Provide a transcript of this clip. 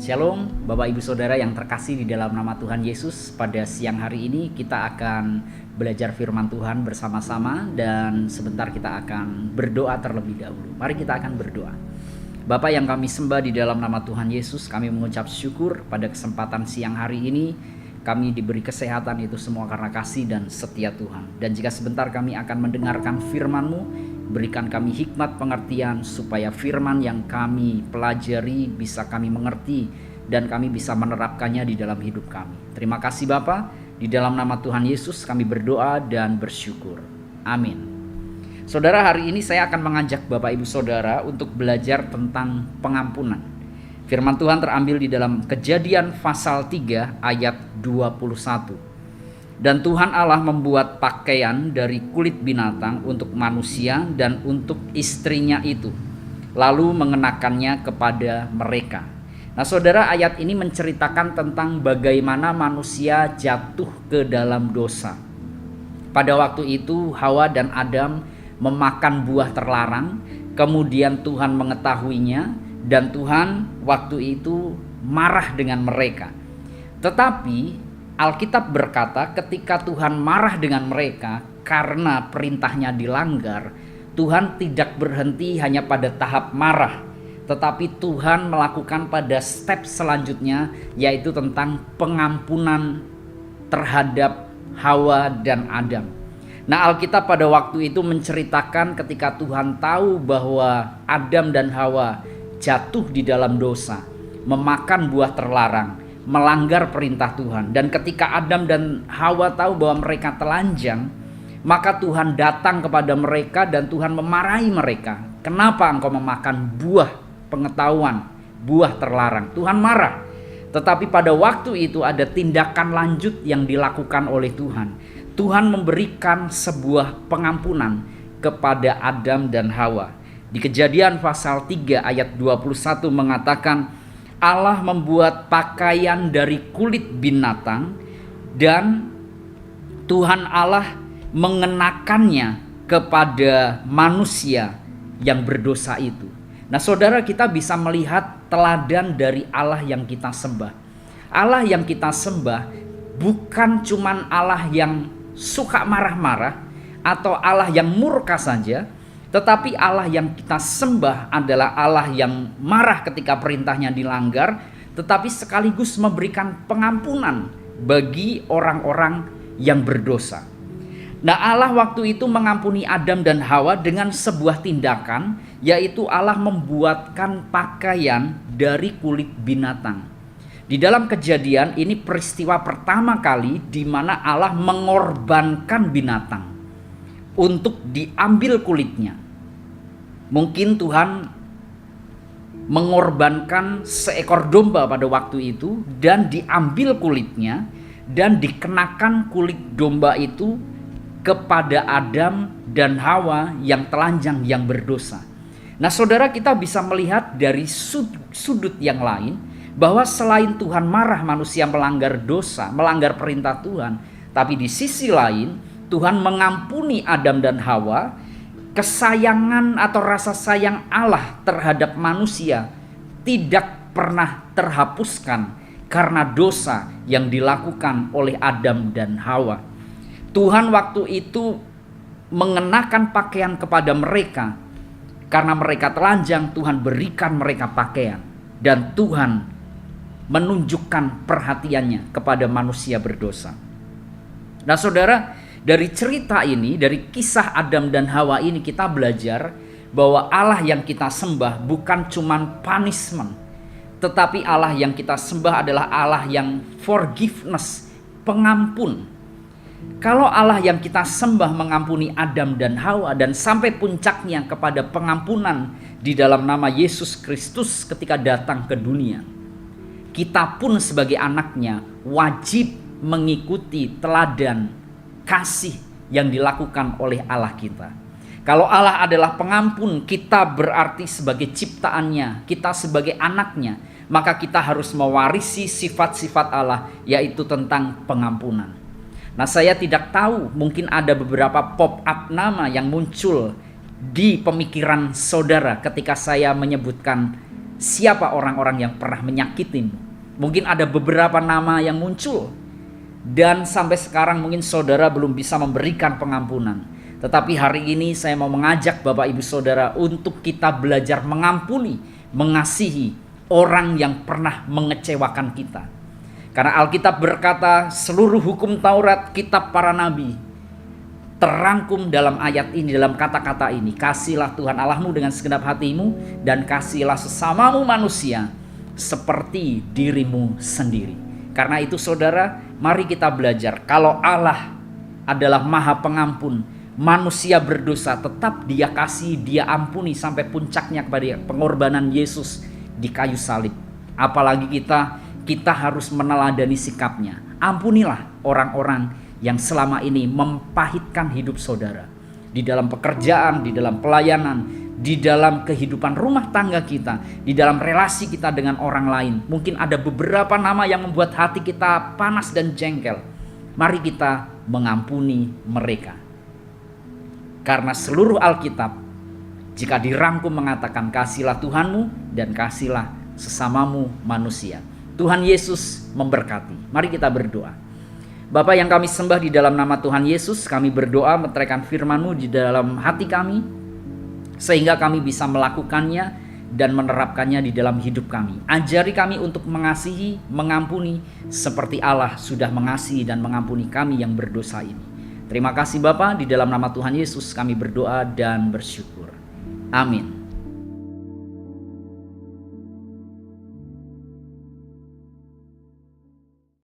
Shalom Bapak Ibu Saudara yang terkasih di dalam nama Tuhan Yesus. Pada siang hari ini kita akan belajar firman Tuhan bersama-sama dan sebentar kita akan berdoa terlebih dahulu. Mari kita akan berdoa. Bapa yang kami sembah di dalam nama Tuhan Yesus, kami mengucap syukur pada kesempatan siang hari ini. Kami diberi kesehatan itu semua karena kasih dan setia Tuhan. Dan jika sebentar kami akan mendengarkan firman-Mu, berikan kami hikmat pengertian supaya firman yang kami pelajari bisa kami mengerti dan kami bisa menerapkannya di dalam hidup kami. Terima kasih Bapa, di dalam nama Tuhan Yesus kami berdoa dan bersyukur. Amin. Saudara, hari ini saya akan mengajak Bapak Ibu Saudara untuk belajar tentang pengampunan. Firman Tuhan terambil di dalam Kejadian pasal 3 ayat 21. Dan Tuhan Allah membuat pakaian dari kulit binatang untuk manusia dan untuk istrinya itu, lalu mengenakannya kepada mereka. Nah saudara, ayat ini menceritakan tentang bagaimana manusia jatuh ke dalam dosa. Pada waktu itu Hawa dan Adam memakan buah terlarang, kemudian Tuhan mengetahuinya dan Tuhan waktu itu marah dengan mereka. Tetapi Alkitab berkata ketika Tuhan marah dengan mereka karena perintahnya dilanggar, Tuhan tidak berhenti hanya pada tahap marah, tetapi Tuhan melakukan pada step selanjutnya, yaitu tentang pengampunan terhadap Hawa dan Adam. Nah, Alkitab pada waktu itu menceritakan ketika Tuhan tahu bahwa Adam dan Hawa jatuh di dalam dosa, memakan buah terlarang, melanggar perintah Tuhan. Dan ketika Adam dan Hawa tahu bahwa mereka telanjang, maka Tuhan datang kepada mereka dan Tuhan memarahi mereka. Kenapa engkau memakan buah pengetahuan, buah terlarang? Tuhan marah. Tetapi pada waktu itu ada tindakan lanjut yang dilakukan oleh Tuhan. Tuhan memberikan sebuah pengampunan kepada Adam dan Hawa. Di Kejadian pasal 3 ayat 21 mengatakan Allah membuat pakaian dari kulit binatang dan Tuhan Allah mengenakannya kepada manusia yang berdosa itu. Nah saudara, kita bisa melihat teladan dari Allah yang kita sembah. Allah yang kita sembah bukan cuman Allah yang suka marah-marah atau Allah yang murka saja, tetapi Allah yang kita sembah adalah Allah yang marah ketika perintahnya dilanggar, tetapi sekaligus memberikan pengampunan bagi orang-orang yang berdosa. Nah, Allah waktu itu mengampuni Adam dan Hawa dengan sebuah tindakan, yaitu Allah membuatkan pakaian dari kulit binatang. Di dalam Kejadian ini peristiwa pertama kali di mana Allah mengorbankan binatang untuk diambil kulitnya. Mungkin Tuhan mengorbankan seekor domba pada waktu itu dan diambil kulitnya dan dikenakan kulit domba itu kepada Adam dan Hawa yang telanjang, yang berdosa. Nah saudara, kita bisa melihat dari sudut yang lain bahwa selain Tuhan marah manusia melanggar dosa, melanggar perintah Tuhan, tapi di sisi lain Tuhan mengampuni Adam dan Hawa. Kesayangan atau rasa sayang Allah terhadap manusia tidak pernah terhapuskan karena dosa yang dilakukan oleh Adam dan Hawa. Tuhan waktu itu mengenakan pakaian kepada mereka karena mereka telanjang. Tuhan berikan mereka pakaian dan Tuhan menunjukkan perhatiannya kepada manusia berdosa. Nah saudara, dari cerita ini, dari kisah Adam dan Hawa ini kita belajar bahwa Allah yang kita sembah bukan cuman punishment, tetapi Allah yang kita sembah adalah Allah yang forgiveness, pengampun. Kalau Allah yang kita sembah mengampuni Adam dan Hawa dan sampai puncaknya kepada pengampunan di dalam nama Yesus Kristus ketika datang ke dunia, kita pun sebagai anaknya wajib mengikuti teladan kasih yang dilakukan oleh Allah kita. Kalau Allah adalah pengampun, kita berarti sebagai ciptaannya, kita sebagai anaknya, maka kita harus mewarisi sifat-sifat Allah, yaitu tentang pengampunan. Nah saya tidak tahu, mungkin ada beberapa pop-up nama yang muncul di pemikiran saudara ketika saya menyebutkan Siapa orang-orang yang pernah menyakitimu? Mungkin ada beberapa nama yang muncul, dan sampai sekarang mungkin saudara belum bisa memberikan pengampunan. Tetapi hari ini saya mau mengajak Bapak Ibu Saudara untuk kita belajar mengampuni, mengasihi orang yang pernah mengecewakan kita. Karena Alkitab berkata seluruh hukum Taurat, kitab para nabi terangkum dalam ayat ini, dalam kata-kata ini. Kasihilah Tuhan Allahmu dengan segenap hatimu, dan kasihilah sesamamu manusia seperti dirimu sendiri. Karena itu saudara, mari kita belajar. Kalau Allah adalah Maha Pengampun, manusia berdosa tetap Dia kasih, Dia ampuni sampai puncaknya kepada pengorbanan Yesus di kayu salib. Apalagi kita harus meneladani sikapnya. Ampunilah orang-orang yang selama ini mempahitkan hidup saudara. Di dalam pekerjaan, di dalam pelayanan, di dalam kehidupan rumah tangga kita, di dalam relasi kita dengan orang lain. Mungkin ada beberapa nama yang membuat hati kita panas dan jengkel. Mari kita mengampuni mereka. Karena seluruh Alkitab, jika dirangkum mengatakan kasihilah Tuhanmu dan kasihilah sesamamu manusia. Tuhan Yesus memberkati. Mari kita berdoa. Bapa yang kami sembah, di dalam nama Tuhan Yesus kami berdoa meteraikan firman-Mu di dalam hati kami, sehingga kami bisa melakukannya dan menerapkannya di dalam hidup kami. Ajari kami untuk mengasihi, mengampuni seperti Allah sudah mengasihi dan mengampuni kami yang berdosa ini. Terima kasih Bapa, di dalam nama Tuhan Yesus kami berdoa dan bersyukur. Amin.